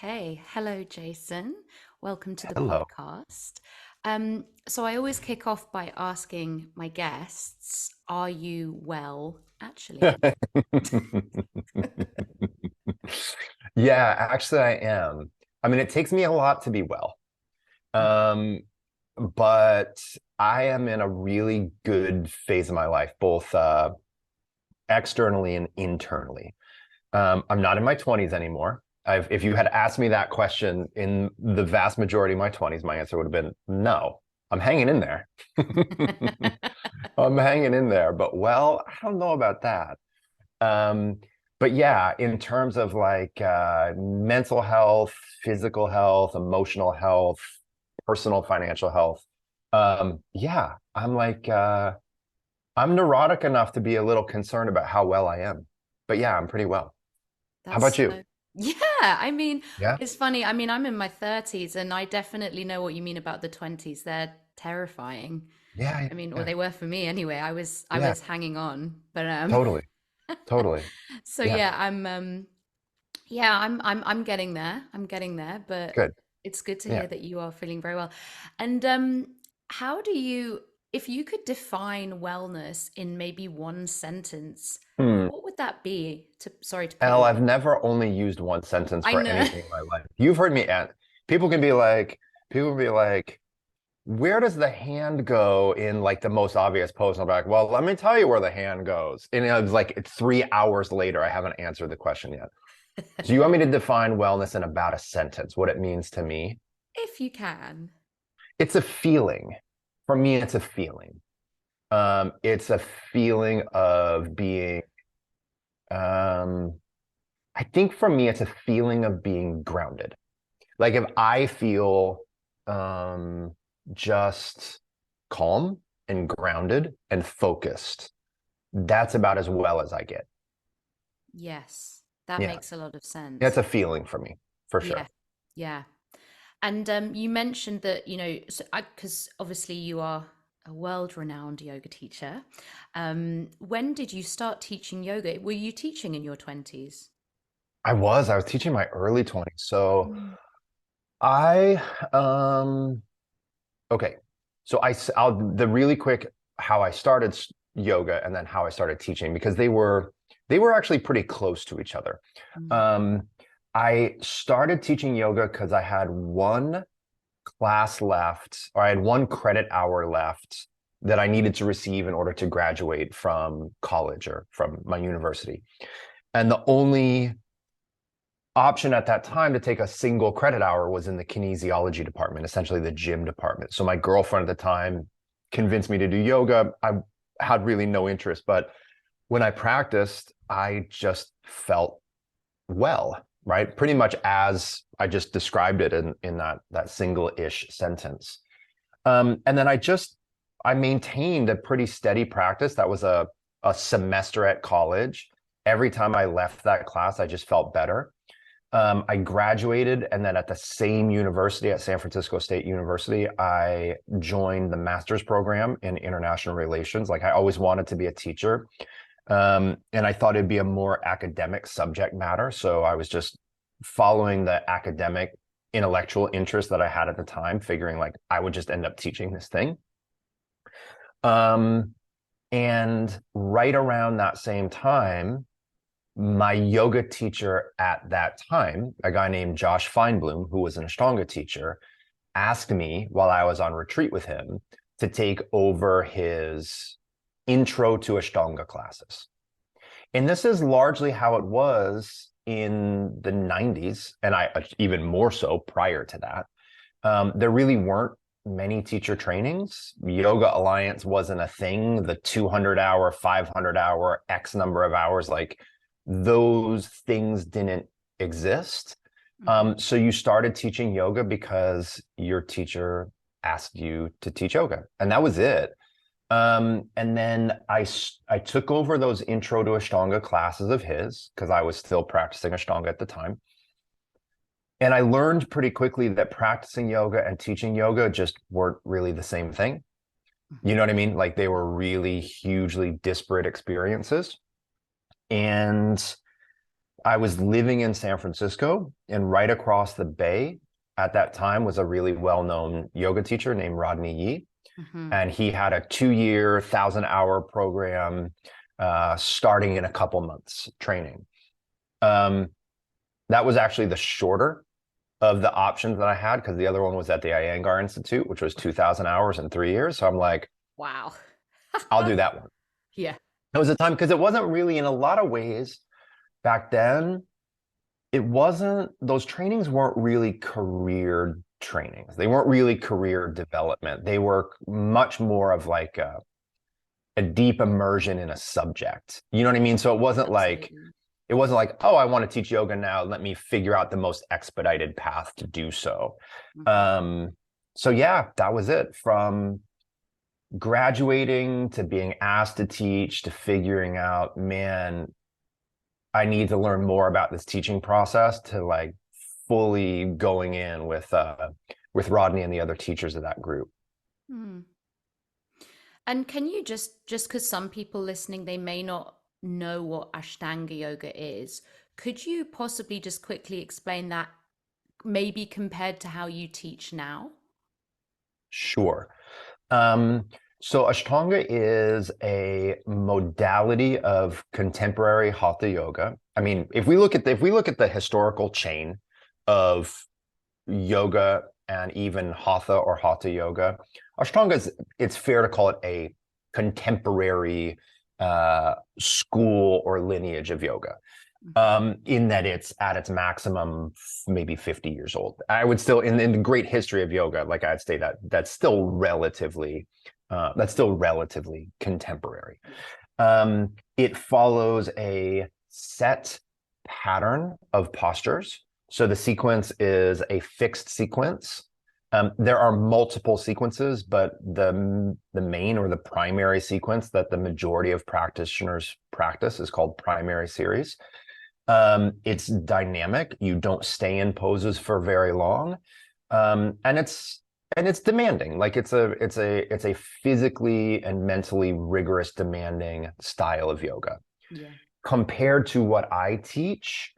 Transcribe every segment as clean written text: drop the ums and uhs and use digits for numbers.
Okay. Hello, Jason. Welcome to the Hello. podcast. So I always kick off by asking my guests, are you well, actually? Yeah, actually I am. I mean, it takes me a lot to be well. Um, but I am in a really good phase of my life, both externally and internally. I'm not in my 20s anymore. If you had asked me that question in the vast majority of my 20s, my answer would have been no. I'm hanging in there. I'm hanging in there, but well, I don't know about that. Um, but yeah, in terms of like mental health, physical health, emotional health, personal financial health, yeah, I'm neurotic enough to be a little concerned about how well I am. But yeah, I'm pretty well. How about That's you? so, yeah, I mean, Yeah, it's funny. I mean, I'm in my 30s and I definitely know what you mean about the 20s. They're terrifying. yeah, I mean, or yeah, they were for me anyway. I yeah, was hanging on, but totally, totally. so Yeah, yeah, yeah, I'm getting there. I'm getting there, but good. it's good to Yeah. hear that you are feeling very well. And how do you, if you could define wellness in maybe one sentence, Hmm. what would that be? Sorry to put you Elle, on I've the. never only used one sentence I for know. anything in my life. You've heard me, and people can be like, people can be like, where does the hand go in like the most obvious pose? And I'll be like, well, let me tell you where the hand goes. And it's like it's 3 hours later. I haven't answered the question yet. So you want me to define wellness in about a sentence, what it means to me? If you can. It's a feeling. For me, it's a feeling. It's a feeling of being, um, I think for me, it's a feeling of being grounded. Like if I feel um, just calm and grounded and focused, that's about as well as I get. Yes, that Yeah. makes a lot of That's sense. a feeling for me, for Yeah, sure. yeah. And you mentioned that, so because obviously you are a world-renowned yoga teacher. When did you start teaching yoga? Were you teaching in your 20s? I was teaching my early 20s. So Mm. I, okay. So I'll, the really quick how I started yoga and then how I started teaching because they were actually pretty close to each other. Mm. Um, I started teaching yoga because I had one class left, or I had one credit hour left that I needed to receive in order to graduate from college or from my university. And the only option at that time to take a single credit hour was in the kinesiology department, essentially the gym department. So my girlfriend at the time convinced me to do yoga. I had really no interest, but when I practiced, I just felt well, right? Pretty much as I just described it in that single-ish sentence. And then I maintained a pretty steady practice. That was a semester at college. Every time I left that class, I just felt better. I graduated, and then at the same university, at San Francisco State University, I joined the master's program in international relations. Like I always wanted to be a teacher, and I thought it'd be a more academic subject matter. So I was just following the academic intellectual interest that I had at the time, figuring like I would just end up teaching this thing. Um, and right around that same time, my yoga teacher at that time, a guy named Josh Feinblum, who was an Ashtanga teacher, asked me while I was on retreat with him to take over his intro to Ashtanga classes. And this is largely how it was in the 90s, and I even more so prior to that. There really weren't many teacher trainings. Yoga Alliance wasn't a thing. The 200-hour, 500-hour, X number of hours, like those things didn't exist. Mhm. So you started teaching yoga because your teacher asked you to teach yoga, and that was it. And then I took over those intro to Ashtanga classes of his because I was still practicing Ashtanga at the time. And I learned pretty quickly that practicing yoga and teaching yoga just weren't really the same thing. You Mhm. know what I mean? Like they were really hugely disparate experiences. And I was living in San Francisco, and right across the bay at that time was a really well-known yoga teacher named Rodney Yee. Hmm. And he had a 2-year, 1,000-hour program starting in a couple months training. Um, that was actually the shorter of the options that I had because the other one was at the Iyengar Institute, which was 2,000 hours in 3 years. So I'm like, Wow. I'll do that one. Yeah. It was a time because it wasn't really, in a lot of ways back then, it wasn't, those trainings weren't really career trainings. They weren't really career development. They were much more of like a deep immersion in a subject. You know what I mean? So Absolutely. it wasn't like, oh, I want to teach yoga now. Let me figure out the most expedited path to do so. Hmm. Um, so yeah, that was it. From graduating to being asked to teach to figuring out, man, I need to learn more about this teaching process to like fully going in with Rodney and the other teachers of that group. Hmm. And can you just because some people listening, they may not know what Ashtanga yoga is, could you possibly just quickly explain that, maybe compared to how you teach now? Sure. Um, so Ashtanga is a modality of contemporary hatha yoga. I mean, if we look at the historical chain of yoga and even hatha or hatha yoga, Ashtanga is, it's fair to call it a contemporary school or lineage of yoga, Hmm. in that it's at its maximum maybe 50 years old. I would still, in the great history of yoga, like I'd say that that's still relatively contemporary. It follows a set pattern of postures. So the sequence is a fixed sequence. There are multiple sequences, but the main or the primary sequence that the majority of practitioners practice is called primary series. It's dynamic. You don't stay in poses for very long. And it's demanding. Like it's a physically and mentally rigorous, demanding style of yoga Yeah. compared to what I teach.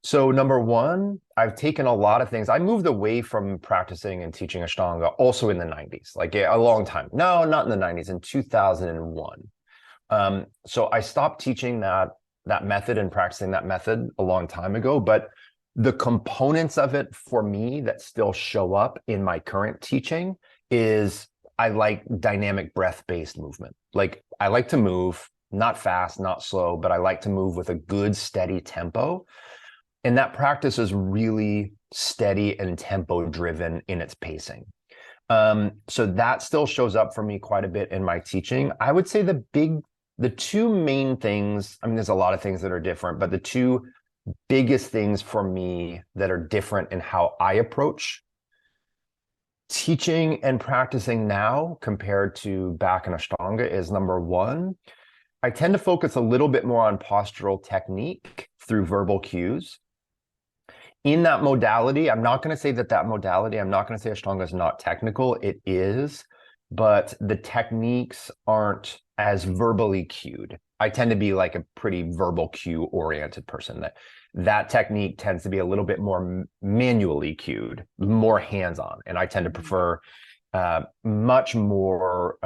So number one, I've taken a lot of things. I moved away from practicing and teaching Ashtanga also in the 90s, like a long time. No, not in the 90s, in 2001. So I stopped teaching that method and practicing that method a long time ago, but the components of it for me that still show up in my current teaching is I like dynamic breath-based movement. Like I like to move, not fast, not slow, but I like to move with a good steady tempo. And that practice is really steady and tempo driven in its pacing. So that still shows up for me quite a bit in my teaching. I would say the two main things, I mean, there's a lot of things that are different, but the two biggest things for me that are different in how I approach teaching and practicing now compared to back in Ashtanga is number one, I tend to focus a little bit more on postural technique through verbal cues. In that modality, I'm not going to say that modality, I'm not going to say Ashtanga is not technical. It is, but the techniques aren't as verbally cued. I tend to be like a pretty verbal cue oriented person. That technique tends to be a little bit more manually cued, more hands on, and I tend to Hmm. prefer much more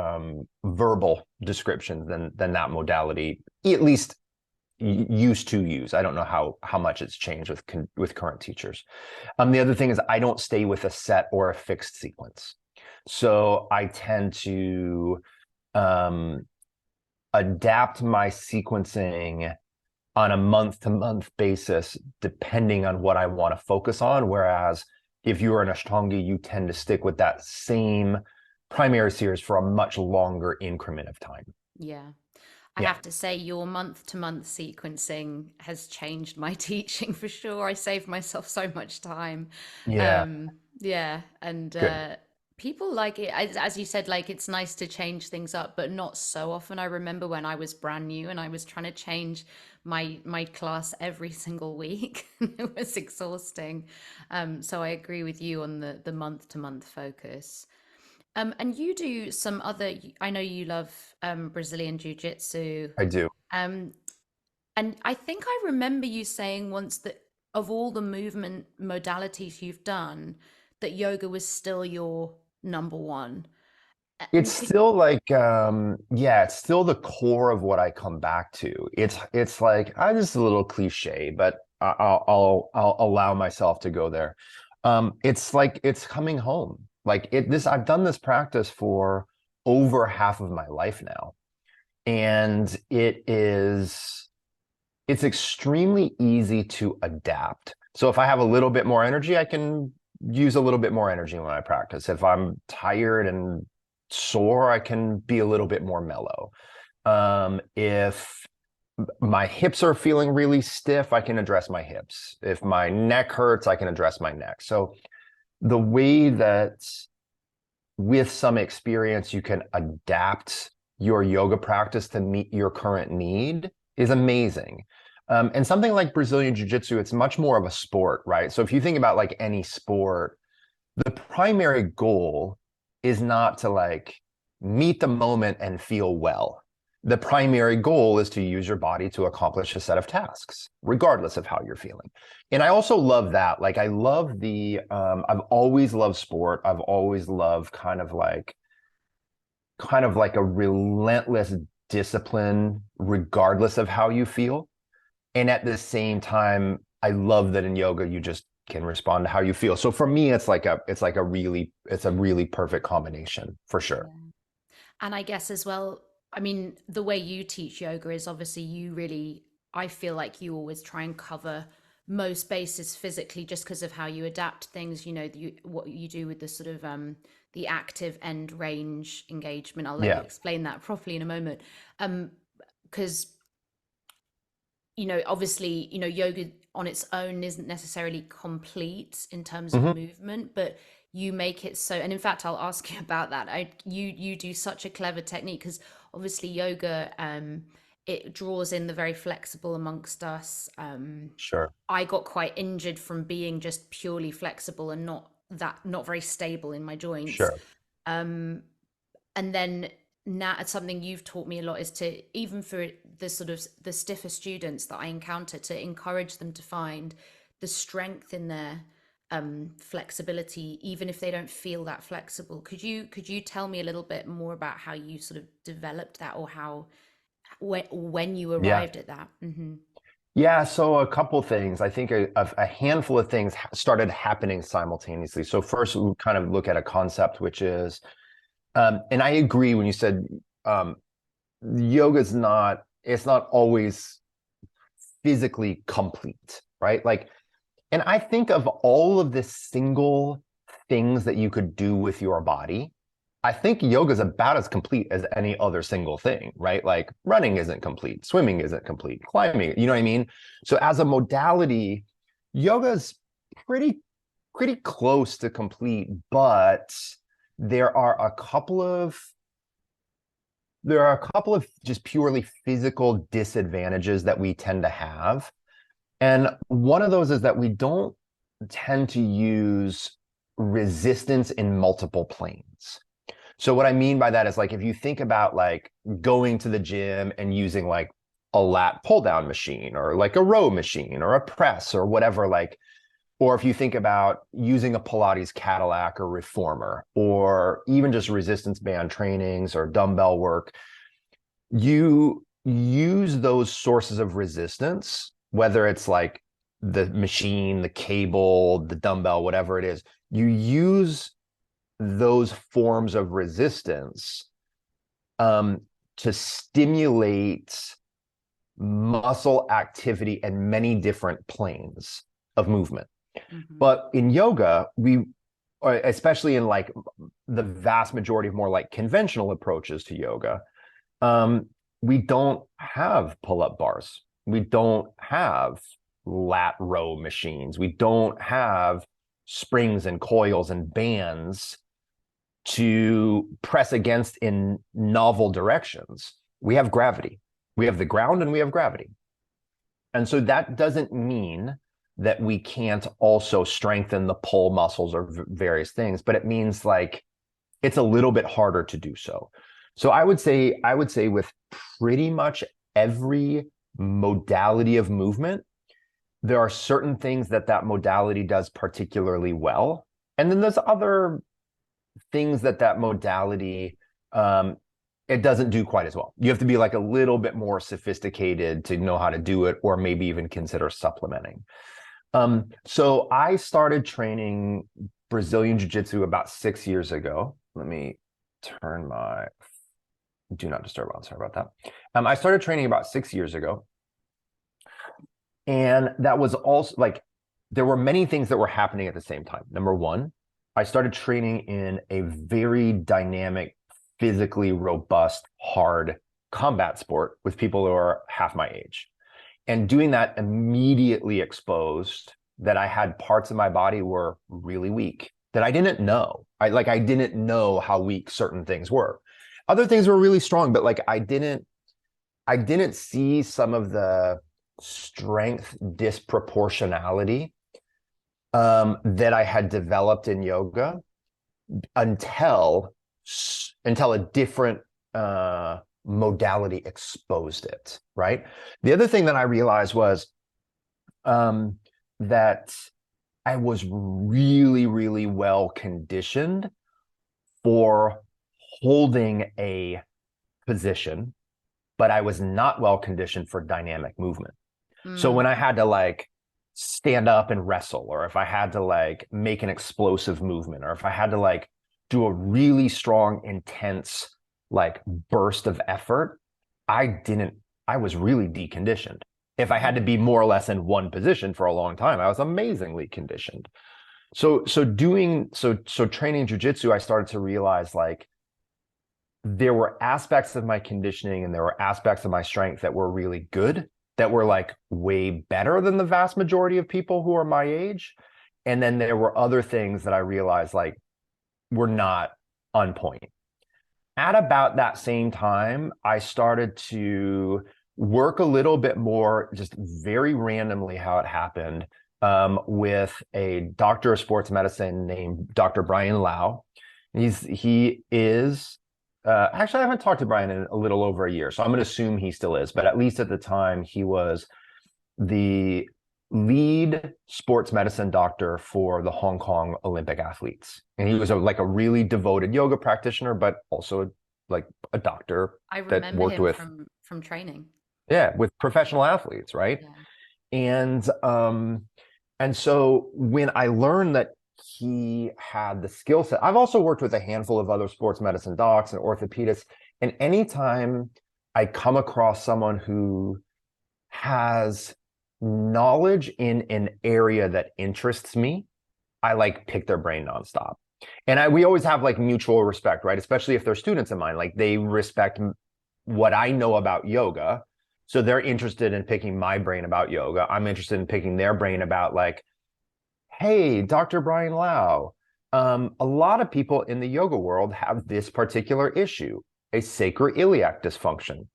verbal descriptions than that modality, at least used to use. I don't know how much it's changed with current teachers. The other thing is I don't stay with a set or a fixed sequence. So I tend to um, adapt my sequencing on a month to month basis, depending on what I want to focus on. Whereas if you're an Ashtanga, you tend to stick with that same primary series for a much longer increment of time. Yeah. I Yeah. have to say, your month to month sequencing has changed my teaching for sure. I saved myself so much time. Yeah. Yeah. And Good. people like it, as you said, like it's nice to change things up, but not so often. I remember when I was brand new and I was trying to change my class every single week. It was exhausting. So I agree with you on the month to month focus. And you do some other, I know you love Brazilian Jiu-Jitsu. I do. Um, And I think I remember you saying once that of all the movement modalities you've done, that yoga was still your number one. It's And could, still like, yeah, it's still the core of what I come back to. It's like, this is a little cliche, but I'll allow myself to go there. It's like it's coming home. Like I've done this practice for over half of my life now, and it's extremely easy to adapt. So if I have a little bit more energy, I can use a little bit more energy when I practice. If I'm tired and sore, I can be a little bit more mellow. If my hips are feeling really stiff, I can address my hips. If my neck hurts, I can address my neck. So the way that with some experience you can adapt your yoga practice to meet your current need is amazing. And something like Brazilian Jiu-Jitsu, it's much more of a sport, right? So if you think about like any sport, the primary goal is not to like meet the moment and feel well. The primary goal is to use your body to accomplish a set of tasks, regardless of how you're feeling. And I also love that. Like I love I've always loved sport. I've always loved kind of like a relentless discipline, regardless of how you feel. And at the same time, I love that in yoga, you just can respond to how you feel. So for me, it's a really perfect combination for sure. yeah. And I guess as well, I mean, the way you teach yoga is obviously you really, I feel like you always try and cover most bases physically just because of how you adapt things, what you do with the sort of the active end range engagement. I'll let you Yeah. explain that properly in a moment. Because obviously, yoga on its own isn't necessarily complete in terms of Hmm. movement, but you make it so. And in fact, I'll ask you about that. You do such a clever technique because obviously yoga, it draws in the very flexible amongst us. Sure. I got quite injured from being just purely flexible and not very stable in my joints. Sure. Um, and then now it's something you've taught me a lot is to, even for the sort of the stiffer students that I encounter, to encourage them to find the strength in their flexibility even if they don't feel that flexible. Could you tell me a little bit more about how you sort of developed that, or how when you Yeah. arrived at that? Yeah. So a couple things. I think a handful of things started happening simultaneously. So first, we kind of look at a concept, which is, and I agree when you said um, yoga's not, it's not always physically complete, right? Like, and I think of all of the single things that you could do with your body. I think yoga is about as complete as any other single thing, right? Like running isn't complete, swimming isn't complete, climbing, you know what I mean? So as a modality, yoga is pretty pretty close to complete, but there are a couple of just purely physical disadvantages that we tend to have. And one of those is that we don't tend to use resistance in multiple planes. So what I mean by that is like if you think about like going to the gym and using like a lat pull down machine or like a row machine or a press or whatever, like, or if you think about using a Pilates Cadillac or reformer or even just resistance band trainings or dumbbell work, you use those sources of resistance, whether it's like the machine, the cable, the dumbbell, whatever it is, you use those forms of resistance um, to stimulate muscle activity in many different planes of movement. Hmm. But in yoga, or especially in like the vast majority of more like conventional approaches to yoga, um, we don't have pull-up bars. We don't have lat row machines. We don't have springs and coils and bands to press against in novel directions. We have gravity. We have the ground and we have gravity. And so that doesn't mean that we can't also strengthen the pull muscles or various things, but it means like it's a little bit harder to do so. So I would say with pretty much every modality of movement, there are certain things that that modality does particularly well. And then there's other things that that modality it doesn't do quite as well. You have to be like a little bit more sophisticated to know how to do it, or maybe even consider supplementing. So I started training Brazilian Jiu-Jitsu about 6 years ago. Let me turn my do not disturb on. Sorry about that. I started training about 6 years ago. And that was also like, there were many things that were happening at the same time. Number one, I started training in a very dynamic, physically robust, hard combat sport with people who are half my age. And doing that immediately exposed that I had parts of my body were really weak that I didn't know. I didn't know how weak certain things were. Other things were really strong, but like I didn't see some of the strength disproportionality that I had developed in yoga until a different modality exposed it, right? The other thing that I realized was that I was really, really well conditioned for holding a position, but I was not well conditioned for dynamic movement. So when I had to like stand up and wrestle, or if I had to like make an explosive movement, or if I had to like do a really strong, intense like burst of effort, I was really deconditioned. If I had to be more or less in one position for a long time, I was amazingly conditioned. So training jiu-jitsu, I started to realize like there were aspects of my conditioning and there were aspects of my strength that were really good, that were like way better than the vast majority of people who are my age. And then there were other things that I realized like were not on point. At about that same time, I started to work a little bit more, just very randomly how it happened, with a doctor of sports medicine named Dr. Brian Lau. He is actually, I haven't talked to Brian in a little over a year, so I'm going to assume he still is. But at least at the time, he was the lead sports medicine doctor for the Hong Kong Olympic athletes. And he was like a really devoted yoga practitioner, but also like a doctor I that remember worked him with, from training. yeah, with professional athletes, right? Yeah. And so when I learned that he had the skill set, I've also worked with a handful of other sports medicine docs and orthopedists. And anytime I come across someone who has knowledge in an area that interests me, I like pick their brain nonstop. And we always have like mutual respect, right? Especially if they're students of mine, like they respect what I know about yoga. So they're interested in picking my brain about yoga. I'm interested in picking their brain about like, hey, Dr. Brian Lau, a lot of people in the yoga world have this particular issue, a sacroiliac dysfunction.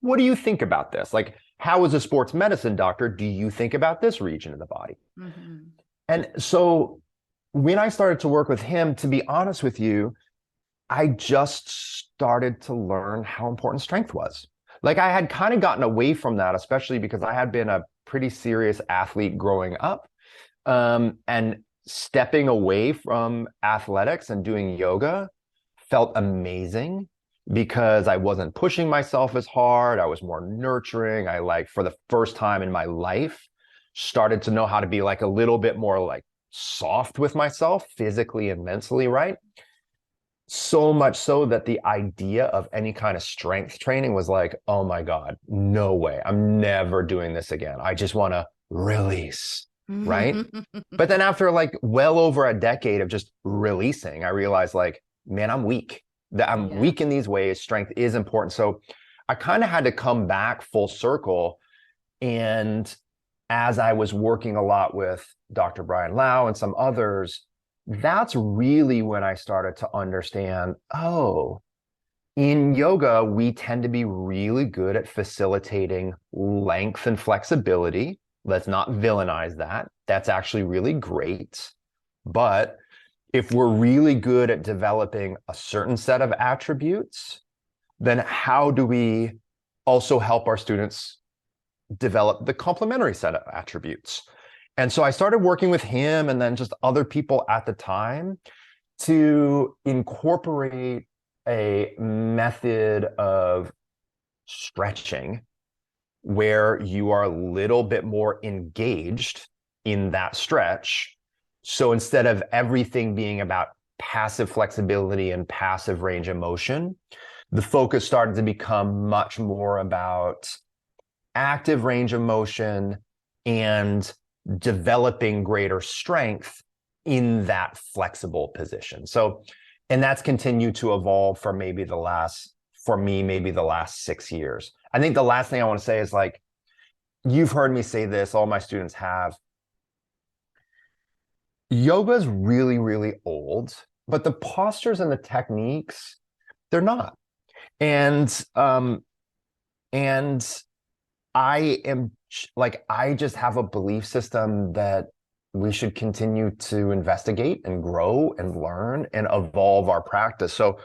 What do you think about this? Like, how as a sports medicine doctor, do you think about this region of the body? Mm-hmm. And so when I started to work with him, to be honest with you, I just started to learn how important strength was. Like I had kind of gotten away from that, especially because I had been a pretty serious athlete growing up. And stepping away from athletics and doing yoga felt amazing because I wasn't pushing myself as hard. I was more nurturing. I like, for the first time in my life, started to know how to be like a little bit more like soft with myself physically and mentally, right? So much so that the idea of any kind of strength training was like, oh my God, no way. I'm never doing this again. I just want to release, right? But then after like well over a decade of just releasing, I realized like, man, I'm weak. That I'm Yeah. weak in these ways. Strength is important. So I kind of had to come back full circle. And as I was working a lot with Dr. Brian Lau and some others, that's really when I started to understand, oh, in yoga, we tend to be really good at facilitating length and flexibility. Let's not villainize that. That's actually really great. But if we're really good at developing a certain set of attributes, then how do we also help our students develop the complementary set of attributes. And so I started working with him and then just other people at the time to incorporate a method of stretching where you are a little bit more engaged in that stretch. So instead of everything being about passive flexibility and passive range of motion, the focus started to become much more about active range of motion and developing greater strength in that flexible position. So, and that's continued to evolve for maybe the last 6 years. I think the last thing I want to say is, like, you've heard me say this, all my students have. Yoga's really, really old, but the postures and the techniques, they're not. And I am like, I just have a belief system that we should continue to investigate and grow and learn and evolve our practice. So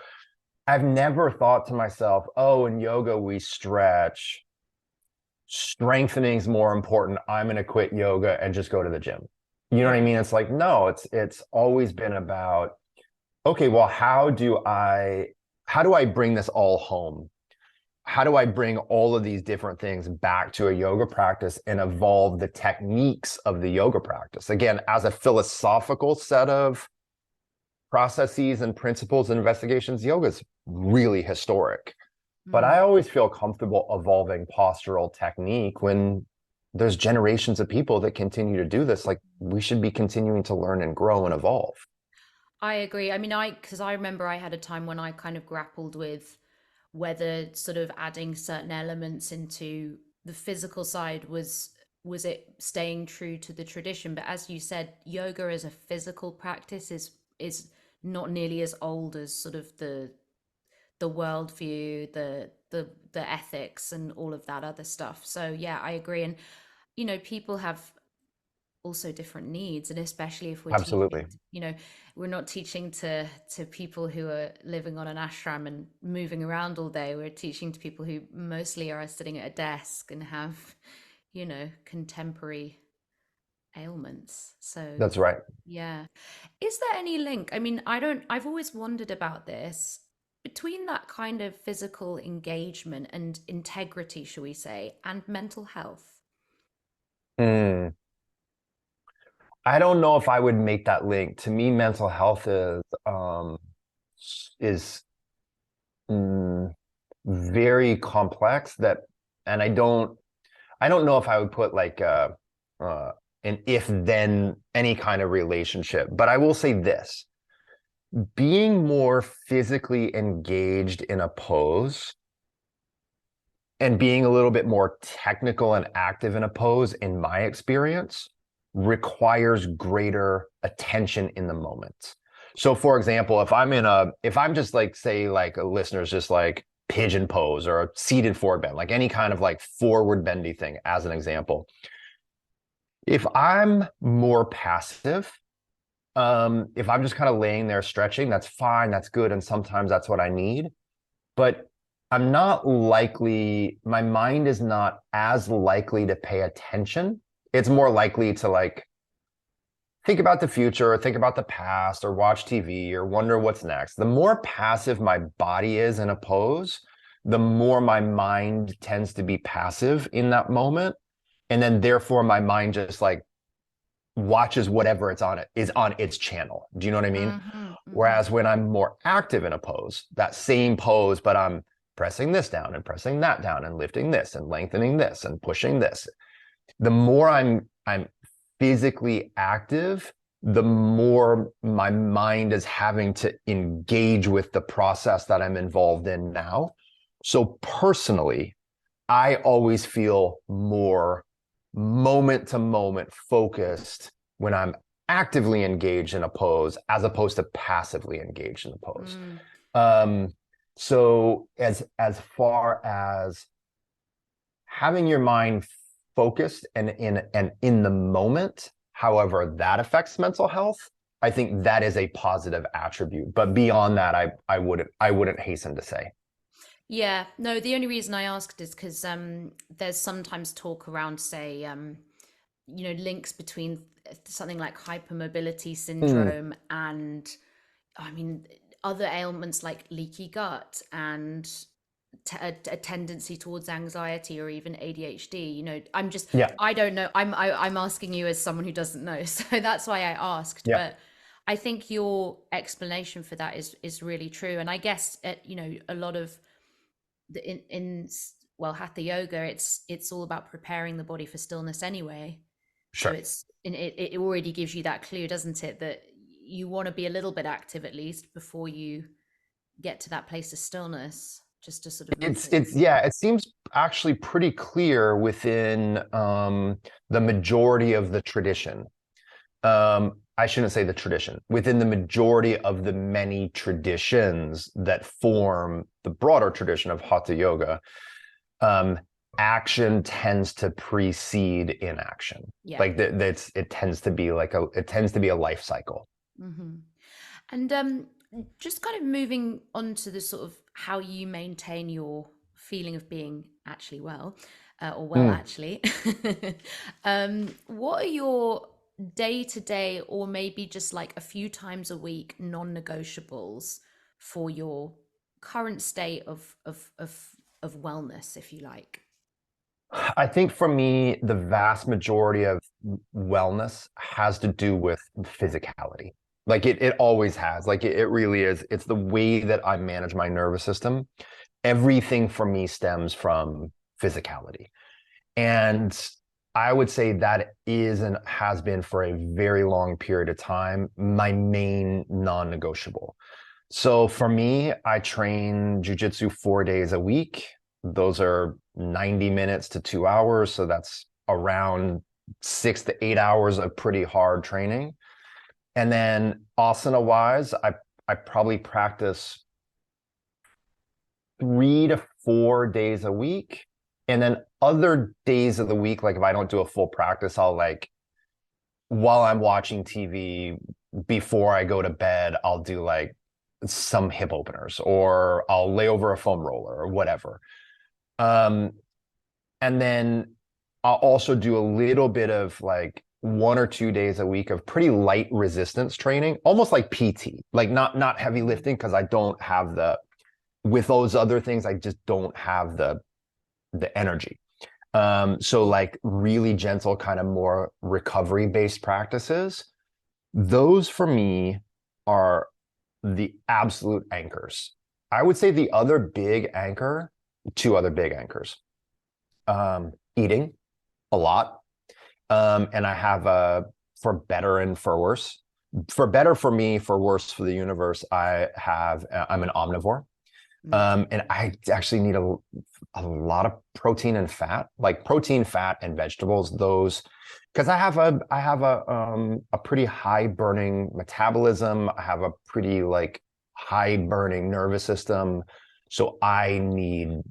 I've never thought to myself, oh, in yoga we stretch. Strengthening is more important. I'm going to quit yoga and just go to the gym. You know what I Right. mean? It's like, no, it's always been about, okay, well, how do I bring this all home? How do I bring all of these different things back to a yoga practice and evolve the techniques of the yoga practice? Again, as a philosophical set of processes and principles and investigations, yoga is really historic. But I Mm. always feel comfortable evolving postural technique when there's generations of people that continue to do this. Like, we should be continuing to learn and grow and evolve. I agree. I mean, because I remember I had a time when I kind of grappled with whether sort of adding certain elements into the physical side was it staying true to the tradition. But as you said, yoga as a physical practice is not nearly as old as sort of the worldview, the ethics, and all of that other stuff. So yeah, I agree. And people have also different needs, and especially if we're Absolutely. teaching, we're not teaching to people who are living on an ashram and moving around all day. We're teaching to people who mostly are sitting at a desk and have contemporary ailments. So That's right. yeah, is there any link? I mean, I've always wondered about this, between that kind of physical engagement and integrity, shall we say, and mental health. Mm. I don't know if I would make that link. To me, mental health is mm, very complex. And I don't know if I would put like uh, an if then any kind of relationship. But I will say this: being more physically engaged in a pose and being a little bit more technical and active in a pose, in my experience, requires greater attention in the moment. So for example, if I'm just like, say, like a listener's just like pigeon pose or a seated forward bend, like any kind of like forward bendy thing as an example. If I'm more passive, if I'm just kind of laying there stretching, that's fine, that's good. And sometimes that's what I need. But my mind is not as likely to pay attention. It's more likely to like think about the future or think about the past or watch TV or wonder what's next. The more passive my body is in a pose, the more my mind tends to be passive in that moment. And then therefore my mind just like watches whatever is on its channel. Do you know what I mean? Mm-hmm, mm-hmm. Whereas when I'm more active in a pose, that same pose, but I'm pressing this down and pressing that down and lifting this and lengthening this and pushing this, the more I'm physically active, the more my mind is having to engage with the process that I'm involved in now. So personally, I always feel more moment to moment focused when I'm actively engaged in a pose as opposed to passively engaged in a pose. Mm. Um, so as far as having your mind focused and in the moment, however that affects mental health, I think that is a positive attribute. But beyond that, I wouldn't hasten to say. Yeah, no, the only reason I asked is because there's sometimes talk around, say, links between something like hypermobility Mm, syndrome and, I mean, other ailments like leaky gut and a tendency towards anxiety or even ADHD. yeah, I don't know. I'm asking you as someone who doesn't know, so that's why I asked. yeah, But I think your explanation for that is really true, and I guess a lot of the well, hatha yoga, it's all about preparing the body for stillness anyway. So sure. it's and it already gives you that clue, doesn't it, that you want to be a little bit active at least before you get to that place of stillness, just to sort of It's maintenance. yeah, it seems actually pretty clear within the majority of the tradition. I shouldn't say the tradition, within the majority of the many traditions that form the broader tradition of Hatha Yoga, um, action tends to precede inaction. Yeah. Like that's it tends to be like it tends to be a life cycle. Hmm. And just kind of moving on to the sort of how you maintain your feeling of being actually well, or well, Mm. actually. What are your day to day, or maybe just like a few times a week, non-negotiables for your current state of wellness, if you like? I think for me, the vast majority of wellness has to do with physicality. Like it always has. Like it really is. It's the way that I manage my nervous system. Everything for me stems from physicality. And I would say that is and has been for a very long period of time my main non-negotiable. So for me, I train jujitsu 4 days a week. Those are 90 minutes to 2 hours. So that's around 6 to 8 hours of pretty hard training. And then asana wise, I probably practice 3 to 4 days a week. And then other days of the week, like if I don't do a full practice, I'll like while I'm watching TV before I go to bed, I'll do like some hip openers or I'll lay over a foam roller or whatever. Um, and then I'll also do a little bit of like 1 or 2 days a week of pretty light resistance training, almost like PT, like not heavy lifting because I don't have the with those other things, I just don't have the energy. So like really gentle, kind of more recovery based practices. Those for me are the absolute anchors. I would say the other big anchor, two other big anchors. Eating a lot. And I have a for better and for worse. For better for me, for worse for the universe, I'm an omnivore. Mm. And I actually need a lot of protein and fat, like protein, fat, and vegetables. Those, because I have a pretty high burning metabolism. I have a pretty like high burning nervous system, so I need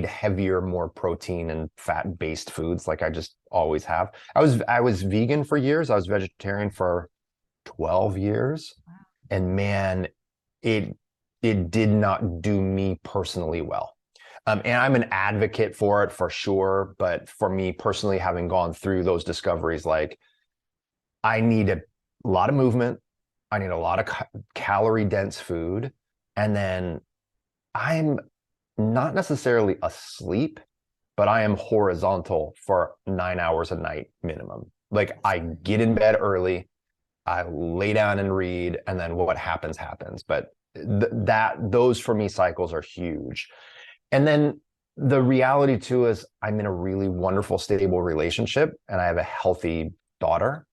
heavier, more protein and fat based foods, like I just always have. I was vegan for years. I was vegetarian for 12 years, and man, it it did not do me personally well. And I'm an advocate for it for sure, but for me personally, having gone through those discoveries, like I need a lot of movement, I need a lot of calorie dense food, and then I'm not necessarily asleep, but I am horizontal for 9 hours a night minimum. Like I get in bed early, I lay down and read, and then what happens happens. But those for me cycles are huge. And then the reality too is I'm in a really wonderful, stable relationship, and I have a healthy daughter.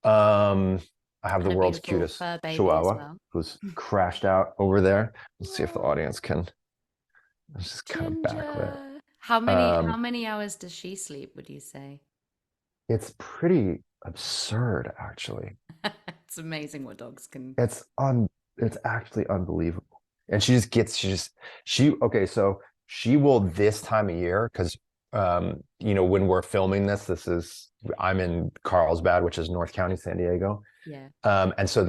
Um, I have the And a world's beautiful cutest fur baby as Chihuahua well. who's crashed out over there. Let's see if the Oh, audience can. It's just kind of back there. Ginger. How many hours does she sleep, would you say? It's pretty absurd, actually. It's amazing what dogs can. It's un it's actually unbelievable. And she okay, so she will this time of year, because when we're filming this is I'm in Carlsbad, which is North County, San Diego. Yeah. And so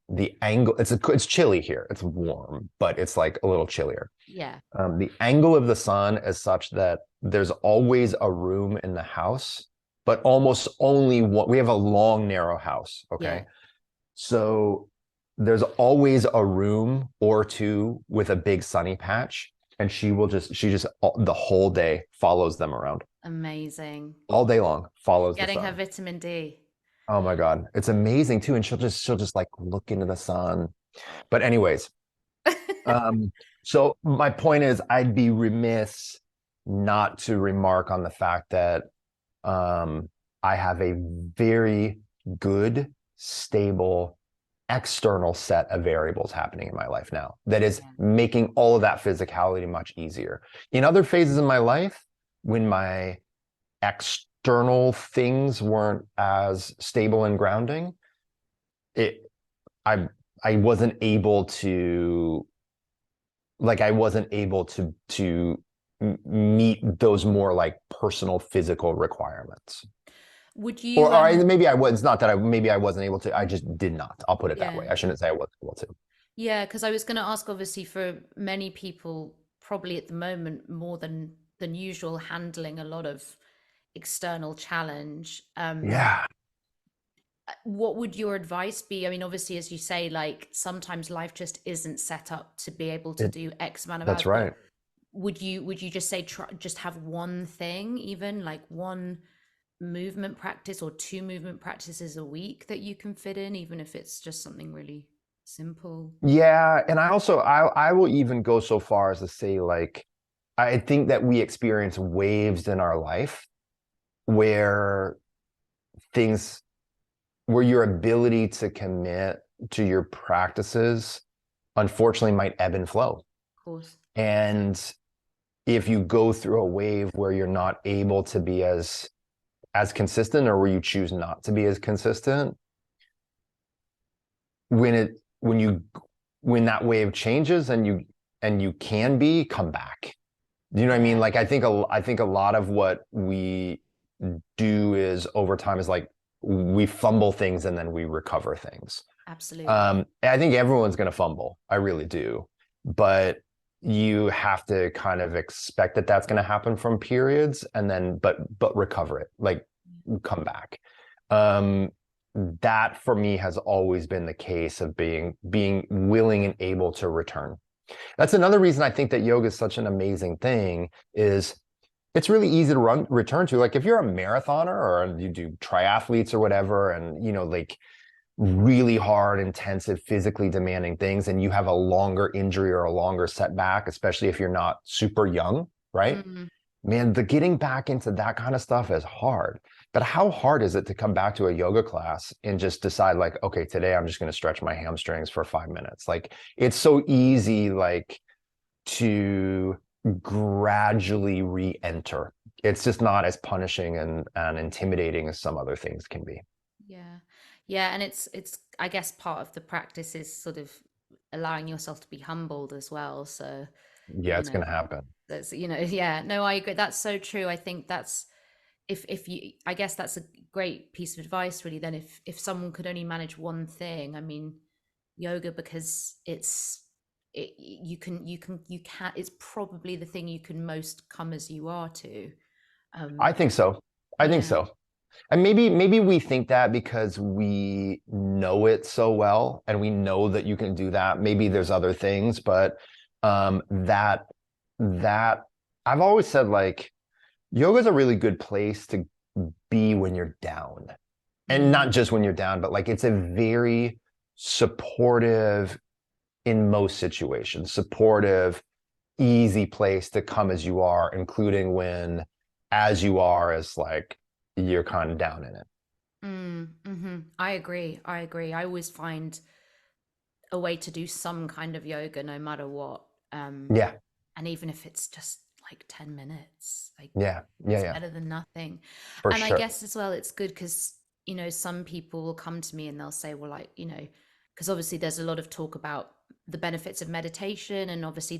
the angle, it's chilly here. It's warm, but it's like a little chillier. Yeah. The angle of the sun is such that there's always a room in the house, but almost only one. We have a long, narrow house. Yeah. Okay. So there's always a room or two with a big sunny patch. And she just the whole day follows them around Amazing. all day long, follows the Getting her sun. vitamin D. Oh my God. It's amazing too. And she'll just like look into the sun. But anyways, um, so my point is I'd be remiss not to remark on the fact that um, I have a very good, stable, external set of variables happening in my life now that is Yeah. making all of that physicality much easier. In other phases of my life, when my external things weren't as stable and grounding, it I I wasn't able to I wasn't able to meet those more like personal physical requirements. Would Or, you maybe I was, it's not that maybe I wasn't able to. I just did not. I'll put it that yeah. way. I shouldn't say I wasn't able to. Yeah, because I was going to ask, obviously, for many people, probably at the moment, more than usual, handling a lot of external challenge. Yeah. What would your advice be? I mean, obviously, as you say, like sometimes life just isn't set up to be able to It, do X amount of that's hours, but right. would you just say try, just have one thing, even like one movement practice or two movement practices a week that you can fit in, even if it's just something really simple? Yeah. And I will even go so far as to say, like, I think that we experience waves in our life where things, where your ability to commit to your practices, unfortunately, might ebb and flow. Of course. And if you go through a wave where you're not able to be as consistent, or where you choose not to be as consistent, when it when you when that wave changes and you can be, come back. You know what I mean? Yeah, Like I think a lot of what we do is over time is like we fumble things and then we recover things. absolutely. I think everyone's going to fumble. I really do. But you have to kind of expect that that's going to happen from periods, and then but recover it, like come back. Um, that for me has always been the case of being willing and able to return. That's another reason I think that yoga is such an amazing thing, is it's really easy to return to. Like if you're a marathoner or you do triathletes or whatever, and like really hard, intensive, physically demanding things, and you have a longer injury or a longer setback, especially if you're not super young, right? Mm, Man, the getting back into that kind of stuff is hard. But how hard is it to come back to a yoga class and just decide, like, okay, today I'm just going to stretch my hamstrings for 5 minutes? Like, it's so easy, like, to gradually re-enter. It's just not as punishing and intimidating as some other things can be. yeah. Yeah, and it's I guess part of the practice is sort of allowing yourself to be humbled as well. So, Yeah, you it's know, going to happen. that's yeah, no, I agree. That's so true. I think that's if you I guess that's a great piece of advice really then if someone could only manage one thing. I mean, yoga, because you can it's probably the thing you can most come as you are to. I Um think so. I think yeah. so. And maybe we think that because we know it so well and we know that you can do that. Maybe there's other things, but that that I've always said, like, yoga is a really good place to be when you're down. And not Mm, just when you're down, but like it's a very supportive, in most situations, supportive, easy place to come as you are, including when as you are as like you're kind of down in it. I agree. I agree. I always find a way to do some kind of yoga no matter what. Um, Yeah, and even if it's just like 10 minutes, like yeah, yeah, it's yeah, better than nothing. for And I sure. guess as well, it's good because, some people will come to me and they'll say, well, like, because obviously there's a lot of talk about the benefits of meditation. And obviously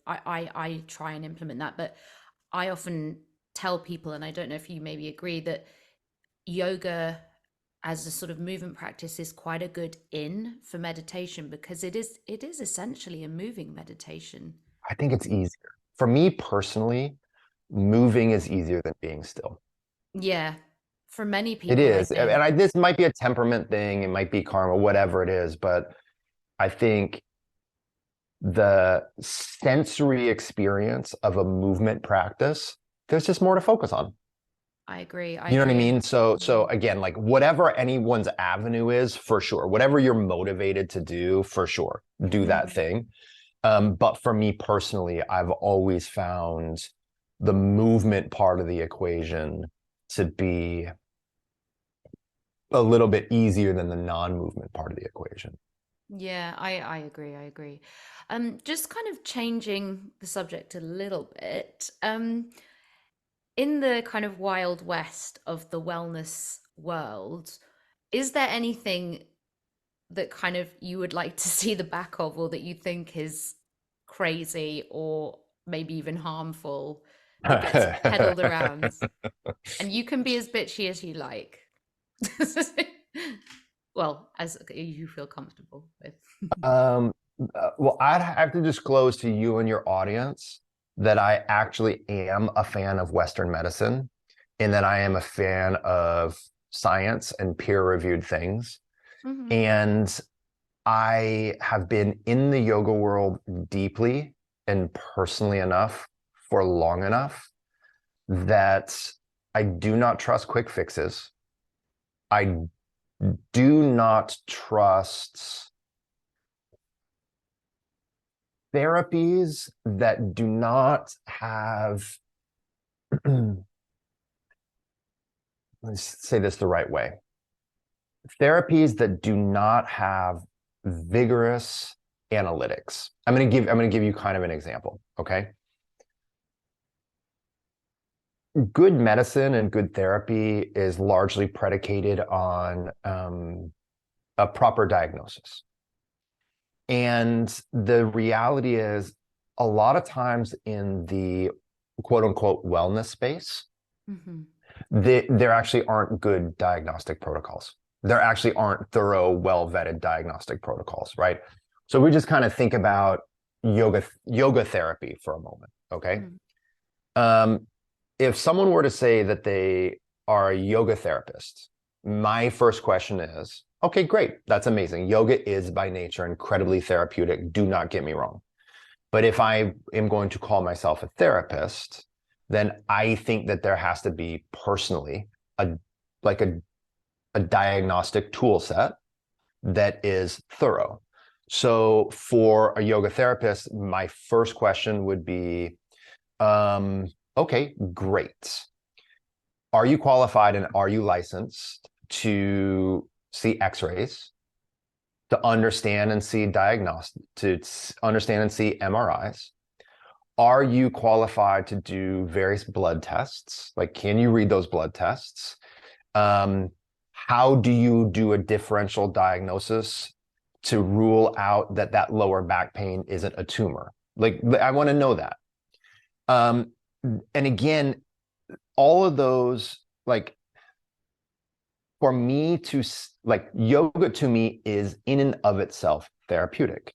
I try and implement that. But I often tell people, and I don't know if you maybe agree, that yoga as a sort of movement practice is quite a good in for meditation, because it is essentially a moving meditation. I think it's easier. For me personally, moving is easier than being still. Yeah, for many It people, I is. And think. this might be a temperament thing, it might be karma, whatever it is, but I think the sensory experience of a movement practice, there's just more to focus on. I agree. I You know what I agree. mean? So Mhm. again, like whatever anyone's avenue is, for sure. Whatever you're motivated to do, for sure, do that Mhm. thing. But for me personally, I've always found the movement part of the equation to be a little bit easier than the non-movement part of the equation. Yeah, I agree. I agree. Just kind of changing the subject a little bit. In the kind of wild west of the wellness world, is there anything that kind of you would like to see the back of, or that you think is crazy or maybe even harmful, that gets peddled around? And you can be as bitchy as you like. Well, as you feel comfortable with. Well, I'd have to disclose to you and your audience that I actually am a fan of Western medicine and that I am a fan of science and peer-reviewed things. Hmm. And I have been in the yoga world deeply and personally enough for long enough that I do not trust quick fixes. I do not trust therapies that do not have, let's say this the right way, therapies that do not have vigorous analytics. I'm going to give you kind of an example, okay? Good medicine and good therapy is largely predicated on a proper diagnosis. And the reality is, a lot of times in the quote unquote wellness space, Hmm. there actually aren't good diagnostic protocols. There actually aren't thorough, well vetted diagnostic protocols, right? So we just kind of think about yoga therapy for a moment, okay? Hmm. Um, if someone were to say that they are a yoga therapist, my first question is, okay, great. That's amazing. Yoga is by nature incredibly therapeutic. Do not get me wrong. But if I am going to call myself a therapist, then I think that there has to be personally a like a diagnostic tool set that is thorough. So for a yoga therapist, my first question would be, okay, great. Are you qualified and are you licensed to see x-rays, to understand and see diagnostic, to understand and see MRIs? Are you qualified to do various blood tests? Like, can you read those blood tests? How do you do a differential diagnosis to rule out that that lower back pain isn't a tumor? Like, I want to know that. Um, and again, all of those, like, for me to like, yoga to me is in and of itself therapeutic.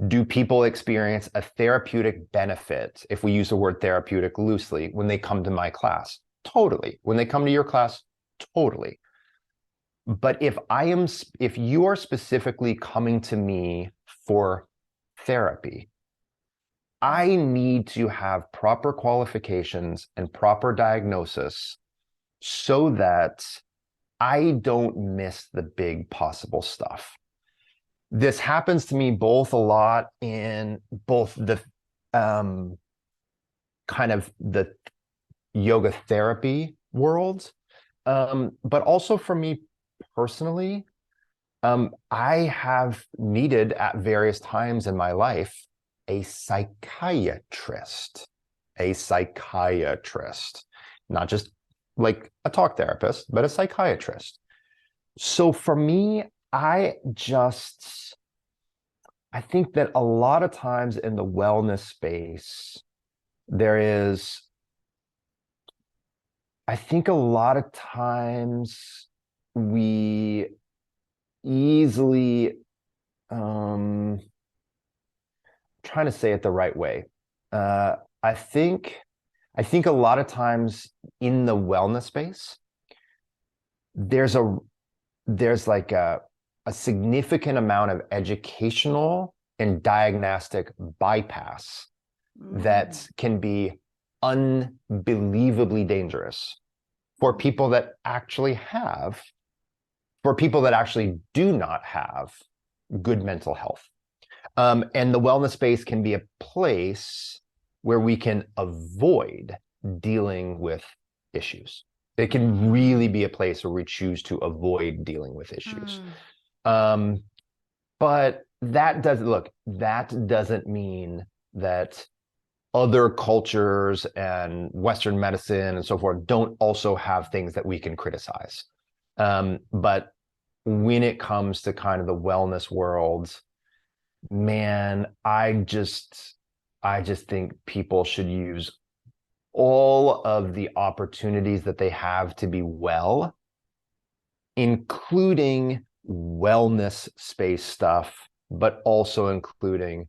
Do people experience a therapeutic benefit, if we use the word therapeutic loosely, when they come to my class? Totally. When they come to your class, totally. But if you are specifically coming to me for therapy, I need to have proper qualifications and proper diagnosis so that I don't miss the big possible stuff. This happens to me both a lot in both the um, kind of the yoga therapy world, but also for me personally. I have needed at various times in my life a psychiatrist, not just like a talk therapist, but a psychiatrist. So for me, I think that a lot of times in the wellness space, there is, I think a lot of times we easily, um trying to say it the right way. Uh, I think I think a lot of times in the wellness space, there's a there's like a significant amount of educational and diagnostic bypass Mm, that can be unbelievably dangerous for people that actually have, for people that actually do not have good mental health. And the wellness space can be a place where we can avoid dealing with issues. It can really mm, be a place where we choose to avoid dealing with issues. mm, Um, but that doesn't mean that other cultures and Western medicine and so forth don't also have things that we can criticize. But when it comes to kind of the wellness world, man, I just think people should use all of the opportunities that they have to be well, including wellness space stuff, but also including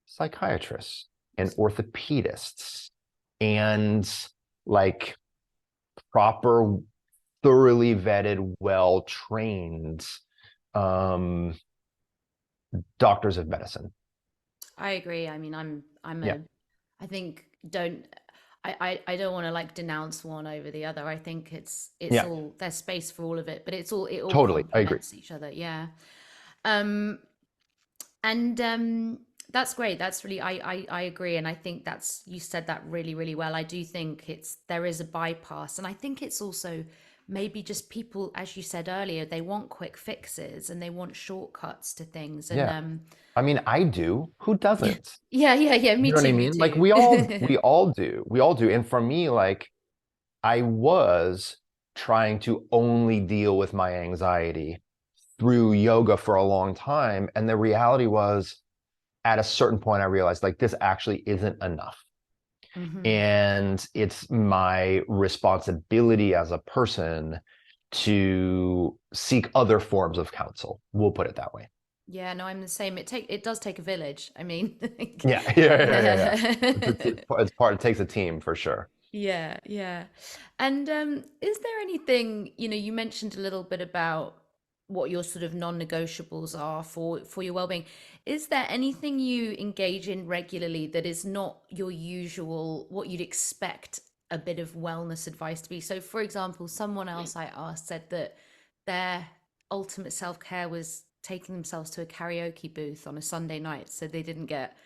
psychiatrists and orthopedists and like proper, thoroughly vetted, well trained um, doctors of medicine. I agree. I mean, I'm Yeah, a I think don't I don't want to like denounce one over the other. I think it's yeah, all there's space for all of it, but it all totally. I agree. complements each other. Yeah. Um and that's great. That's really I agree, and I think that's you said that really really well. I do think it's there is a bypass, and I think it's also maybe just people, as you said earlier, they want quick fixes and they want shortcuts to things, and Yeah. I mean, I do. Who doesn't? yeah, You me know what I too, me mean? Like too. we all do. We all do. And for me, like I was trying to only deal with my anxiety through yoga for a long time. And the reality was at a certain point, I realized like this actually isn't enough. Hmm. And it's my responsibility as a person to seek other forms of counsel. We'll put it that way. Yeah, no, I'm the same. It does take a village. I mean, like, Yeah, yeah. It's, it's, yeah. it's part, it's part, it takes a team for sure. Yeah, yeah. And is there anything, you mentioned a little bit about what your sort of non-negotiables are for your well-being. Is there anything you engage in regularly that is not your usual, what you'd expect a bit of wellness advice to be? So, for example, someone else I asked said that their ultimate self-care was taking themselves to a karaoke booth on a Sunday night so they didn't get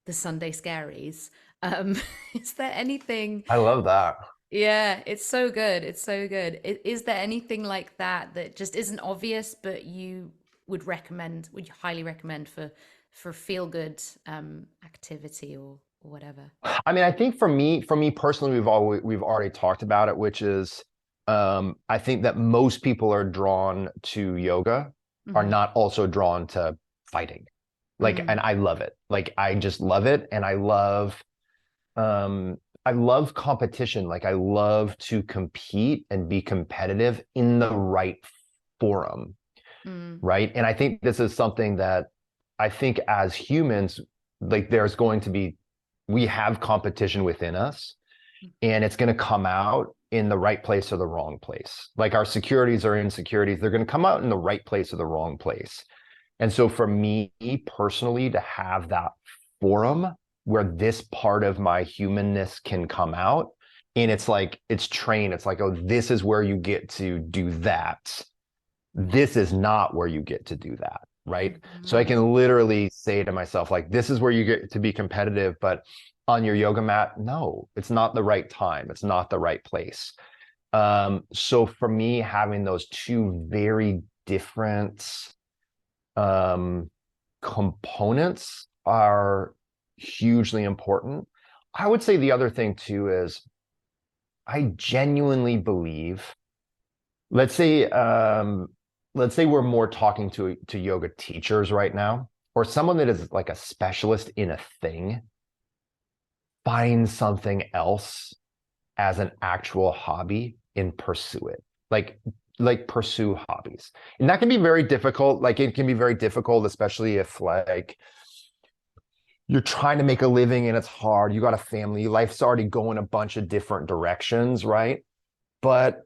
the Sunday scaries. Um, is there anything? I love that. Yeah, it's so good. It's so good. Is there anything like that that just isn't obvious, but you would you highly recommend for feel good activity or whatever? I mean, I think for me personally, we've already talked about it, which is I think that most people are drawn to yoga are Hmm. not also drawn to fighting. Like, Mm, and I love it. Like, I just love it, and I love competition. Like, I love to compete and be competitive in the right forum, mm, right? And I think this is something that I think as humans, like there's going to be, we have competition within us and it's going to come out in the right place or the wrong place. Like our securities or insecurities, they're going to come out in the right place or the wrong place. And so for me personally, to have that forum where this part of my humanness can come out, and it's like, it's trained, it's like, oh, this is where you get to do that, this is not where you get to do that, right? So I mm, can literally say to myself, like, this is where you get to be competitive, but on your yoga mat, no, it's not the right time. It's not the right place. So for me, having those two very different um, components are hugely important. I would say the other thing too is I genuinely believe, let's say we're more talking to yoga teachers right now, or someone that is like a specialist in a thing, find something else as an actual hobby and pursue it. Like like pursue hobbies. And that can be very difficult. Like it can be very difficult, especially if like you're trying to make a living and it's hard. You got a family, life's already going a bunch of different directions, right? But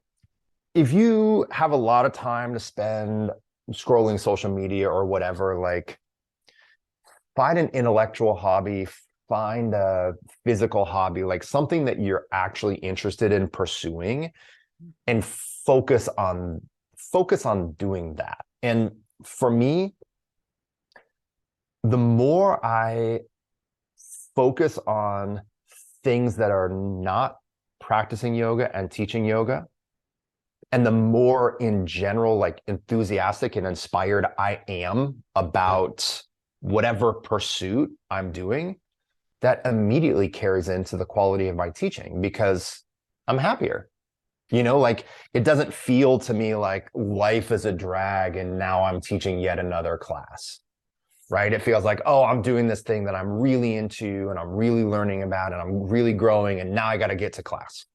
if you have a lot of time to spend scrolling social media or whatever, like find an intellectual hobby, find a physical hobby, like something that you're actually interested in pursuing, and focus on doing that. And for me, the more I focus on things that are not practicing yoga and teaching yoga, and the more in general like enthusiastic and inspired I am about whatever pursuit I'm doing, that immediately carries into the quality of my teaching because I'm happier. Like it doesn't feel to me like life is a drag and now I'm teaching yet another class, right? It feels like, oh, I'm doing this thing that I'm really into and I'm really learning about and I'm really growing and now I got to get to class.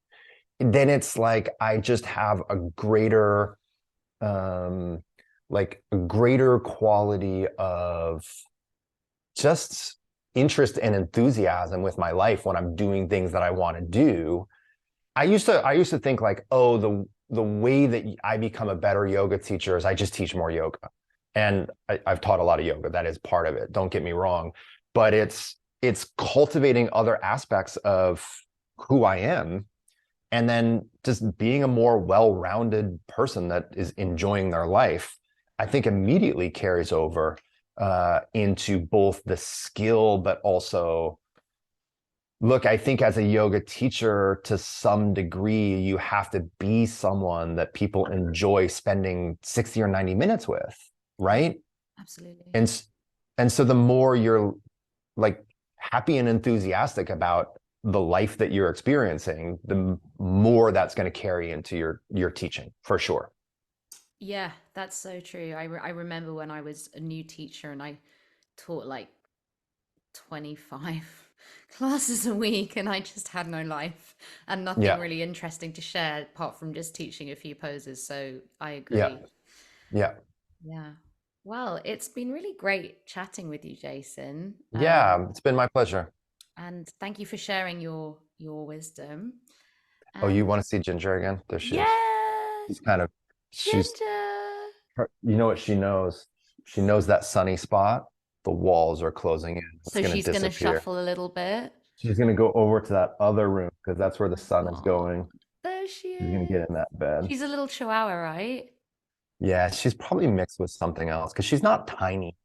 Then it's like I just have a greater quality of just interest and enthusiasm with my life when I'm doing things that I want to do. I used to think like, oh, the way that I become a better yoga teacher is I just teach more yoga. And I've taught a lot of yoga. That is part of it. Don't get me wrong. But it's cultivating other aspects of who I am, and then just being a more well-rounded person that is enjoying their life, I think immediately carries over into both the skill, but also, look, I think as a yoga teacher, to some degree, you have to be someone that people enjoy spending 60 or 90 minutes with, right? Absolutely. And so the more you're like happy and enthusiastic about the life that you're experiencing, the more that's going to carry into your teaching for sure. Yeah, that's so true. I remember when I was a new teacher and I taught like 25 classes a week and I just had no life and nothing Yeah, really interesting to share apart from just teaching a few poses. So I yeah, agree. yeah, Yeah. Well, it's been really great chatting with you, Jason. yeah. It's been my pleasure. And thank you for sharing your wisdom. Oh, you And want to see Ginger again? There she is. yeah, She's kind of she's Ginger. you know what she knows? She knows that sunny spot. The walls are closing in. It's So going to she's gonna disappear. shuffle a little bit. She's going to go over to that other room because that's where the sun is Oh, going. there she She's going to is. get in that bed. She's a little chihuahua, right? Yeah, she's probably mixed with something else because she's not tiny.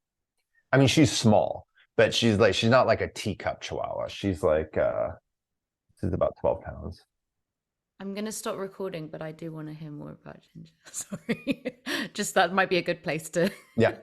I mean, she's small, but she's not like a teacup chihuahua. She's about 12 pounds. I'm gonna stop recording, but I do want to hear more about Ginger. Sorry. Just that might be a good place to Yeah.